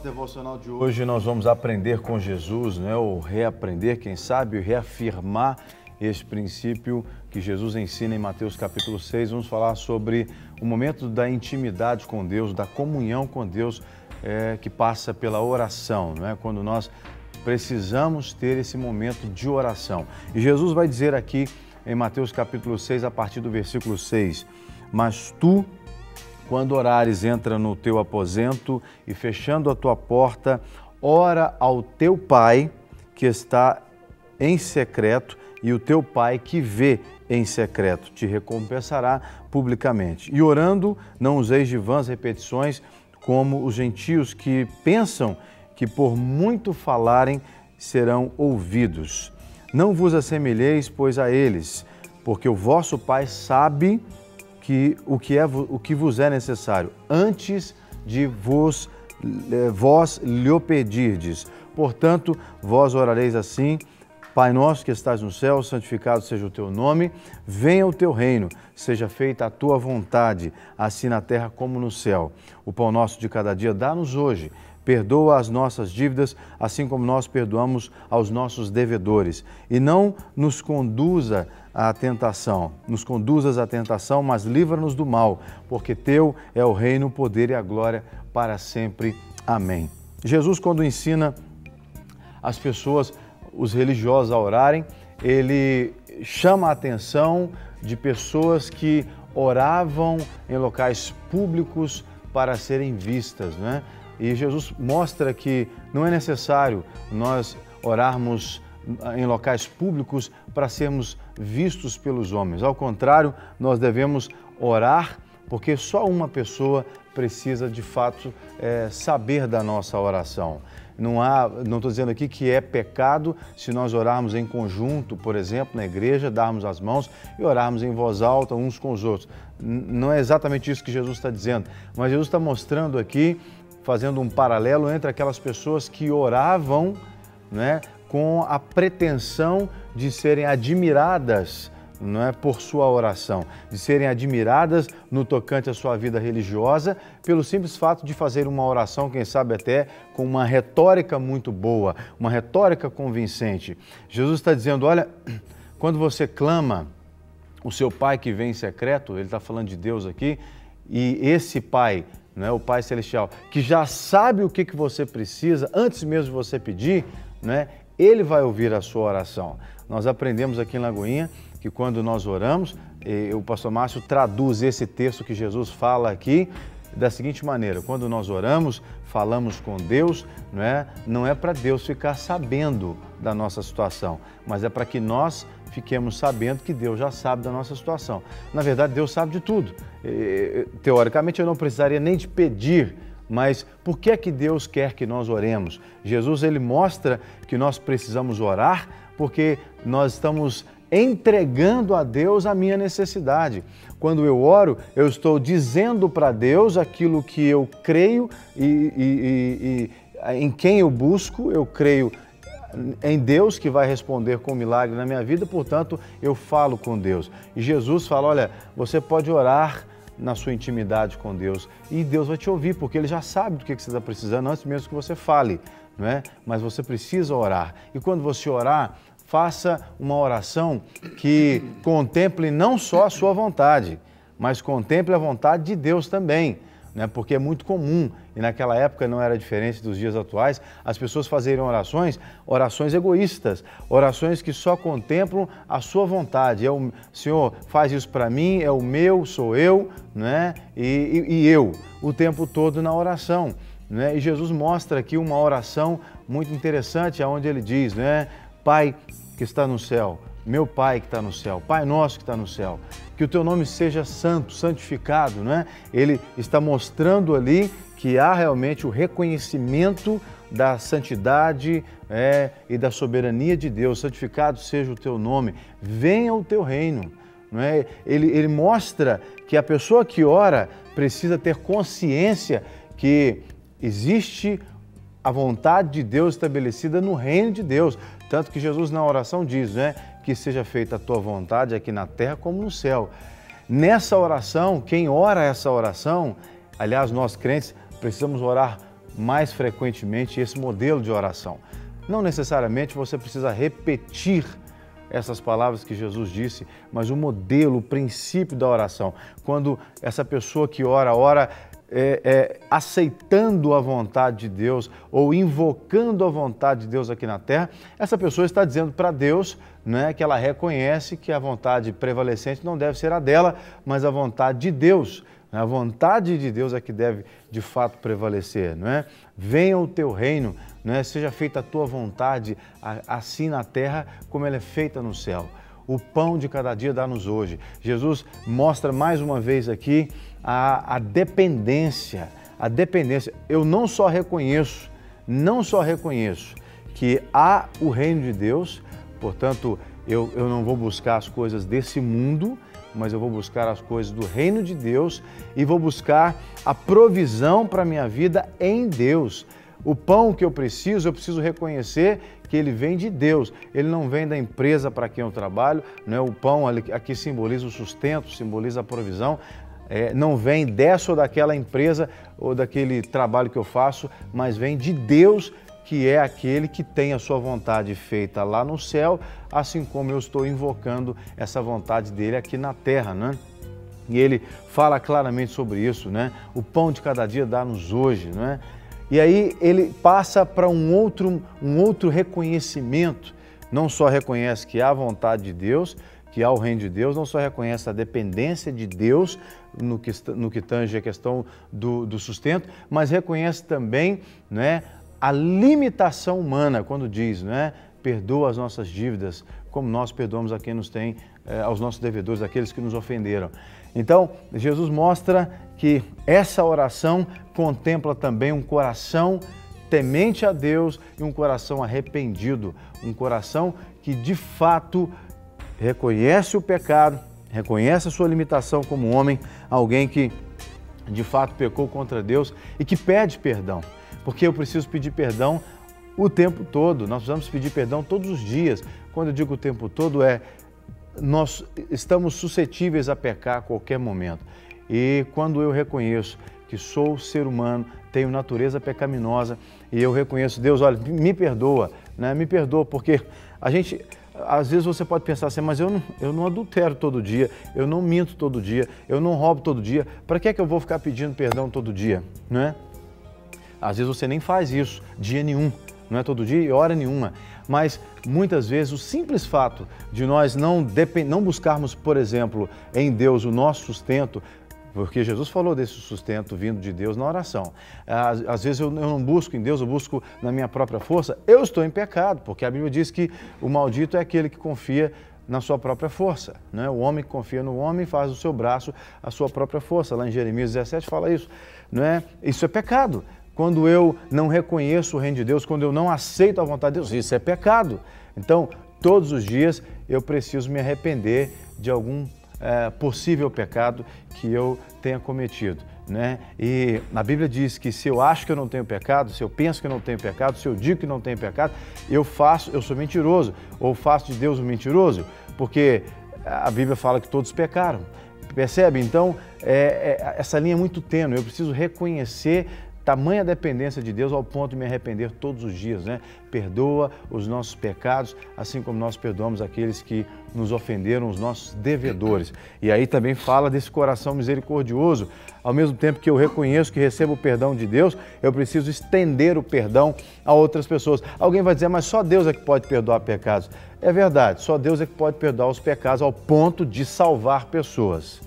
devocional de hoje nós vamos aprender com Jesus, né? Ou reaprender, quem sabe, reafirmar esse princípio que Jesus ensina em Mateus capítulo 6. Vamos falar sobre o momento da intimidade com Deus, da comunhão com Deus, que passa pela oração, né? Quando nós precisamos ter esse momento de oração. E Jesus vai dizer aqui em Mateus capítulo 6, a partir do versículo 6, mas tu, quando orares, entra no teu aposento e, fechando a tua porta, ora ao teu Pai que está em secreto, e o teu Pai que vê em secreto te recompensará publicamente. E orando, não useis de vãs repetições, como os gentios que pensam que por muito falarem serão ouvidos. Não vos assemelheis, pois, a eles, porque o vosso Pai sabe o que vos é necessário, antes de vós lhe pedirdes. Portanto, vós orareis assim: Pai nosso que estás no céu, santificado seja o teu nome, venha o teu reino, seja feita a tua vontade, assim na terra como no céu. O pão nosso de cada dia dá-nos hoje. Perdoa as nossas dívidas, assim como nós perdoamos aos nossos devedores. E não nos conduzas à tentação, mas livra-nos do mal, porque teu é o reino, o poder e a glória para sempre. Amém. Jesus, quando ensina as pessoas, os religiosos, a orarem, ele chama a atenção de pessoas que oravam em locais públicos para serem vistas, né? E Jesus mostra que não é necessário nós orarmos em locais públicos para sermos vistos pelos homens. Ao contrário, nós devemos orar porque só uma pessoa precisa de fato saber da nossa oração. Não estou dizendo aqui que é pecado se nós orarmos em conjunto, por exemplo, na igreja, darmos as mãos e orarmos em voz alta uns com os outros. Não é exatamente isso que Jesus está dizendo, mas Jesus está mostrando aqui, fazendo um paralelo entre aquelas pessoas que oravam, né, com a pretensão de serem admiradas, não é, por sua oração, de serem admiradas no tocante à sua vida religiosa, pelo simples fato de fazer uma oração, quem sabe até com uma retórica muito boa, uma retórica convincente. Jesus está dizendo, olha, quando você clama o seu Pai que vem em secreto, ele está falando de Deus aqui, e esse Pai, não é, o Pai Celestial, que já sabe o que você precisa, antes mesmo de você pedir, né, ele vai ouvir a sua oração. Nós aprendemos aqui em Lagoinha que quando nós oramos, o pastor Márcio traduz esse texto que Jesus fala aqui da seguinte maneira: quando nós oramos, falamos com Deus, não é para Deus ficar sabendo da nossa situação, mas é para que nós fiquemos sabendo que Deus já sabe da nossa situação. Na verdade, Deus sabe de tudo. Teoricamente, eu não precisaria nem de pedir, mas por que é que Deus quer que nós oremos? Jesus, ele mostra que nós precisamos orar porque nós estamos entregando a Deus a minha necessidade. Quando eu oro, eu estou dizendo para Deus aquilo que eu creio e em quem eu busco. Eu creio em Deus que vai responder com um milagre na minha vida, portanto, eu falo com Deus. E Jesus fala, olha, você pode orar na sua intimidade com Deus e Deus vai te ouvir, porque Ele já sabe do que você está precisando antes mesmo que você fale, não é? Mas você precisa orar. E quando você orar, faça uma oração que contemple não só a sua vontade, mas contemple a vontade de Deus também, né? Porque é muito comum, e naquela época não era diferente dos dias atuais, as pessoas fazerem orações egoístas, orações que só contemplam a sua vontade. Senhor, faz isso para mim, é o meu, sou eu, né? E eu, o tempo todo na oração, né? E Jesus mostra aqui uma oração muito interessante, onde ele diz, né? Pai que está no céu, meu Pai que está no céu, Pai nosso que está no céu, que o teu nome seja santo, santificado, né? Ele está mostrando ali que há realmente o reconhecimento da santidade e da soberania de Deus. Santificado seja o teu nome, venha o teu reino, não é? Ele mostra que a pessoa que ora precisa ter consciência que existe a vontade de Deus estabelecida no reino de Deus. Tanto que Jesus na oração diz, né, que seja feita a tua vontade aqui na terra como no céu. Nessa oração, quem ora essa oração, aliás, nós crentes precisamos orar mais frequentemente esse modelo de oração. Não necessariamente você precisa repetir essas palavras que Jesus disse, mas o modelo, o princípio da oração. Quando essa pessoa que ora aceitando a vontade de Deus ou invocando a vontade de Deus aqui na terra, essa pessoa está dizendo para Deus, né, que ela reconhece que a vontade prevalecente não deve ser a dela, mas a vontade de Deus. A vontade de Deus é que deve, de fato, prevalecer, não é? Venha o teu reino, não é? Seja feita a tua vontade, assim na terra como ela é feita no céu. O pão de cada dia dá-nos hoje. Jesus mostra mais uma vez aqui a dependência. A dependência. Eu não só reconheço que há o reino de Deus, portanto, eu não vou buscar as coisas desse mundo, mas eu vou buscar as coisas do reino de Deus e vou buscar a provisão para a minha vida em Deus. O pão que eu preciso reconhecer que ele vem de Deus. Ele não vem da empresa para quem eu trabalho, não é? O pão aqui simboliza o sustento, simboliza a provisão. Não vem dessa ou daquela empresa ou daquele trabalho que eu faço, mas vem de Deus, que é aquele que tem a sua vontade feita lá no céu, assim como eu estou invocando essa vontade dele aqui na terra, né? E ele fala claramente sobre isso, né? O pão de cada dia dá-nos hoje, né? E aí ele passa para um outro reconhecimento. Não só reconhece que há a vontade de Deus, que há o reino de Deus, não só reconhece a dependência de Deus no que tange a questão do sustento, mas reconhece também, né, a limitação humana, quando diz, né, perdoa as nossas dívidas, como nós perdoamos a quem nos tem, aos nossos devedores, aqueles que nos ofenderam. Então, Jesus mostra que essa oração contempla também um coração temente a Deus e um coração arrependido, um coração que de fato reconhece o pecado, reconhece a sua limitação como homem, alguém que de fato pecou contra Deus e que pede perdão. Porque eu preciso pedir perdão o tempo todo, nós precisamos pedir perdão todos os dias. Quando eu digo o tempo todo, nós estamos suscetíveis a pecar a qualquer momento. E quando eu reconheço que sou ser humano, tenho natureza pecaminosa, e eu reconheço, Deus, olha, me perdoa, né? Me perdoa, porque às vezes você pode pensar assim, mas eu não adultero todo dia, eu não minto todo dia, eu não roubo todo dia, para que é que eu vou ficar pedindo perdão todo dia, né? Às vezes você nem faz isso, dia nenhum, não é todo dia e hora nenhuma. Mas muitas vezes o simples fato de nós não buscarmos, por exemplo, em Deus o nosso sustento, porque Jesus falou desse sustento vindo de Deus na oração. Às vezes eu não busco em Deus, eu busco na minha própria força, eu estou em pecado, porque a Bíblia diz que o maldito é aquele que confia na sua própria força, né? O homem que confia no homem faz do seu braço a sua própria força. Lá em Jeremias 17 fala isso, né? Isso é pecado. Quando eu não reconheço o reino de Deus, quando eu não aceito a vontade de Deus, isso é pecado. Então, todos os dias eu preciso me arrepender de algum possível pecado que eu tenha cometido, né? E a Bíblia diz que se eu acho que eu não tenho pecado, se eu penso que eu não tenho pecado, se eu digo que não tenho pecado, eu sou mentiroso, ou faço de Deus um mentiroso, porque a Bíblia fala que todos pecaram. Percebe? Então, essa linha é muito tênue, eu preciso reconhecer tamanha dependência de Deus ao ponto de me arrepender todos os dias, né? Perdoa os nossos pecados, assim como nós perdoamos aqueles que nos ofenderam, os nossos devedores. E aí também fala desse coração misericordioso. Ao mesmo tempo que eu reconheço que recebo o perdão de Deus, eu preciso estender o perdão a outras pessoas. Alguém vai dizer, mas só Deus é que pode perdoar pecados. É verdade, só Deus é que pode perdoar os pecados ao ponto de salvar pessoas.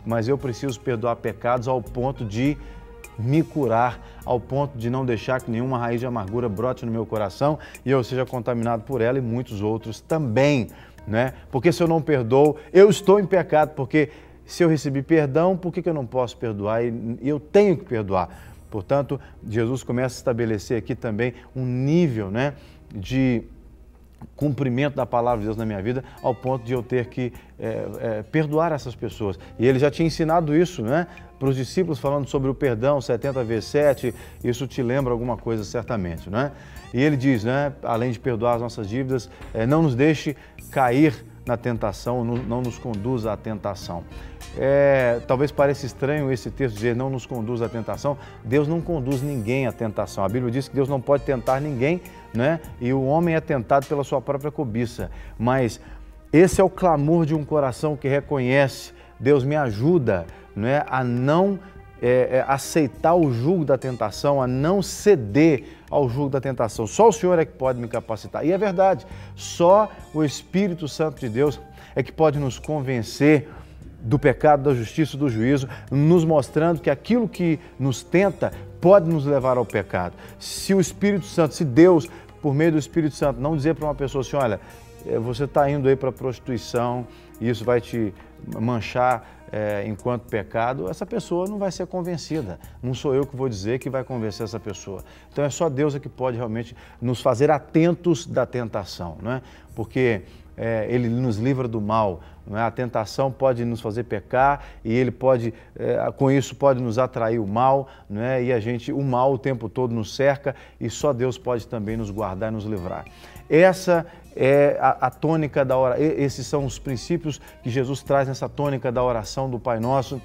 Mas eu preciso perdoar pecados ao ponto de me curar, ao ponto de não deixar que nenhuma raiz de amargura brote no meu coração e eu seja contaminado por ela e muitos outros também, né? Porque se eu não perdoo, eu estou em pecado, porque se eu recebi perdão, por que eu não posso perdoar? E eu tenho que perdoar. Portanto, Jesus começa a estabelecer aqui também um nível, né, de cumprimento da palavra de Deus na minha vida, ao ponto de eu ter que perdoar essas pessoas. E ele já tinha ensinado isso, né, para os discípulos, falando sobre o perdão, 70 vezes 7, isso te lembra alguma coisa certamente, né? E ele diz, né, além de perdoar as nossas dívidas, não nos deixe cair na tentação, não nos conduz à tentação. Talvez pareça estranho esse texto dizer não nos conduz à tentação. Deus não conduz ninguém à tentação. A Bíblia diz que Deus não pode tentar ninguém, né? E o homem é tentado pela sua própria cobiça. Mas esse é o clamor de um coração que reconhece: Deus me ajuda, né, a não aceitar o jugo da tentação, a não ceder ao jugo da tentação. Só o Senhor é que pode me capacitar. E é verdade, só o Espírito Santo de Deus é que pode nos convencer do pecado, da justiça e do juízo, nos mostrando que aquilo que nos tenta pode nos levar ao pecado. Se o Espírito Santo, se Deus, por meio do Espírito Santo, não dizer para uma pessoa assim: olha, você está indo aí para a prostituição e isso vai te manchar enquanto pecado, essa pessoa não vai ser convencida. Não sou eu que vou dizer que vai convencer essa pessoa. Então é só Deus que pode realmente nos fazer atentos da tentação, não é? Porque Ele nos livra do mal. Não é? A tentação pode nos fazer pecar e Ele pode, com isso, pode nos atrair o mal, não é? E o mal o tempo todo nos cerca e só Deus pode também nos guardar e nos livrar. Essa é a tônica da oração. Esses são os princípios que Jesus traz nessa tônica da oração do Pai Nosso,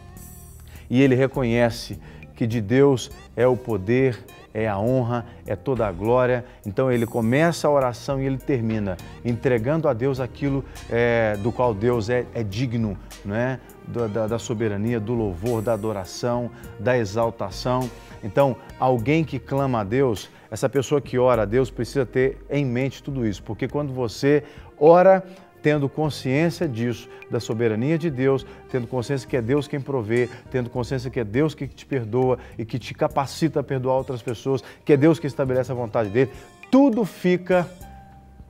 e Ele reconhece que de Deus é o poder, é a honra, é toda a glória. Então Ele começa a oração e Ele termina entregando a Deus aquilo do qual Deus é digno, não é? Da soberania, do louvor, da adoração, da exaltação. Então, alguém que clama a Deus, essa pessoa que ora a Deus precisa ter em mente tudo isso, porque quando você ora tendo consciência disso, da soberania de Deus, tendo consciência que é Deus quem provê, tendo consciência que é Deus que te perdoa e que te capacita a perdoar outras pessoas, que é Deus que estabelece a vontade dele, tudo fica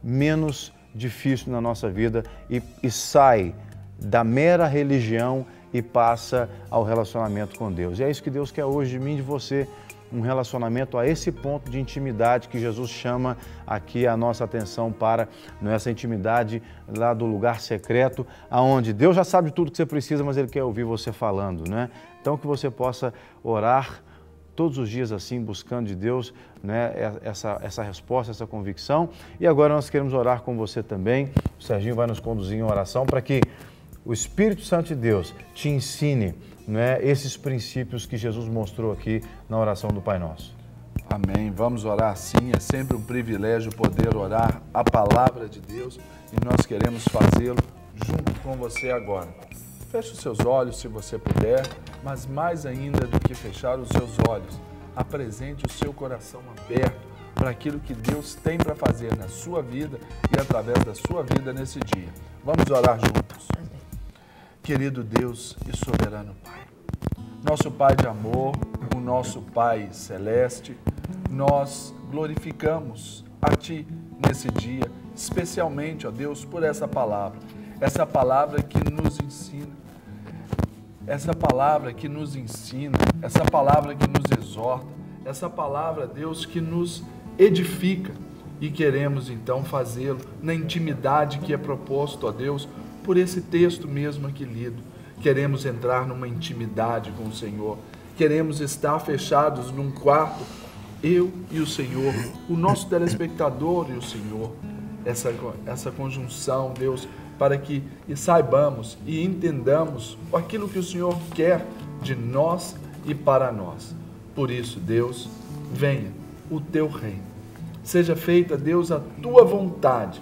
menos difícil na nossa vida e sai da mera religião e passa ao relacionamento com Deus. E é isso que Deus quer hoje de mim e de você, um relacionamento a esse ponto de intimidade que Jesus chama aqui a nossa atenção para, essa intimidade lá do lugar secreto, aonde Deus já sabe de tudo que você precisa, mas Ele quer ouvir você falando, né? Então que você possa orar todos os dias assim, buscando de Deus, né, essa resposta, essa convicção. E agora nós queremos orar com você também. O Serginho vai nos conduzir em oração para que o Espírito Santo de Deus te ensine, né, esses princípios que Jesus mostrou aqui na oração do Pai Nosso. Amém. Vamos orar sim. É sempre um privilégio poder orar a palavra de Deus e nós queremos fazê-lo junto com você agora. Feche os seus olhos se você puder, mas mais ainda do que fechar os seus olhos, apresente o seu coração aberto para aquilo que Deus tem para fazer na sua vida e através da sua vida nesse dia. Vamos orar juntos. Querido Deus e soberano Pai, nosso Pai de amor, o nosso Pai celeste, nós glorificamos a Ti nesse dia, especialmente, ó Deus, por essa palavra que nos ensina, essa palavra que nos exorta, essa palavra, Deus, que nos edifica, e queremos então fazê-lo na intimidade que é proposto, ó Deus, por esse texto mesmo aqui lido. Queremos entrar numa intimidade com o Senhor, queremos estar fechados num quarto, eu e o Senhor, o nosso telespectador e o Senhor, essa conjunção, Deus, para que saibamos e entendamos aquilo que o Senhor quer de nós e para nós. Por isso, Deus, venha o Teu reino. Seja feita, Deus, a Tua vontade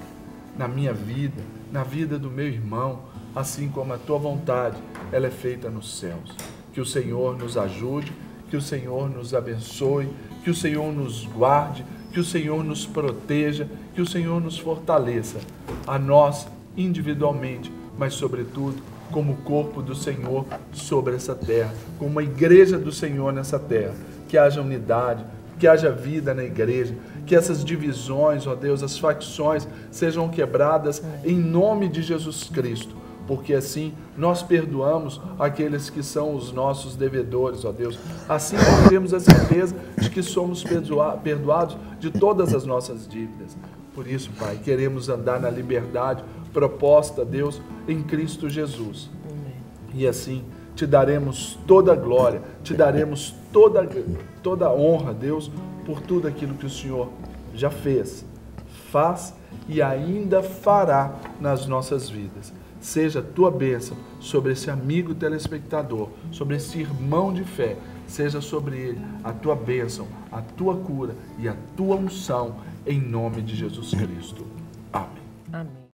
na minha vida, na vida do meu irmão, assim como a Tua vontade, ela é feita nos céus. Que o Senhor nos ajude, que o Senhor nos abençoe, que o Senhor nos guarde, que o Senhor nos proteja, que o Senhor nos fortaleça, a nós individualmente, mas sobretudo como corpo do Senhor sobre essa terra, como a igreja do Senhor nessa terra. Que haja unidade, que haja vida na igreja, que essas divisões, ó Deus, as facções sejam quebradas em nome de Jesus Cristo, porque assim nós perdoamos aqueles que são os nossos devedores, ó Deus. Assim nós temos a certeza de que somos perdoados de todas as nossas dívidas. Por isso, Pai, queremos andar na liberdade proposta, Deus, em Cristo Jesus. E assim Te daremos toda a glória, Te daremos toda a honra, Deus, por tudo aquilo que o Senhor já fez, faz e ainda fará nas nossas vidas. Seja a tua bênção sobre esse amigo telespectador, sobre esse irmão de fé. Seja sobre ele a tua bênção, a tua cura e a tua unção, em nome de Jesus Cristo. Amém. Amém.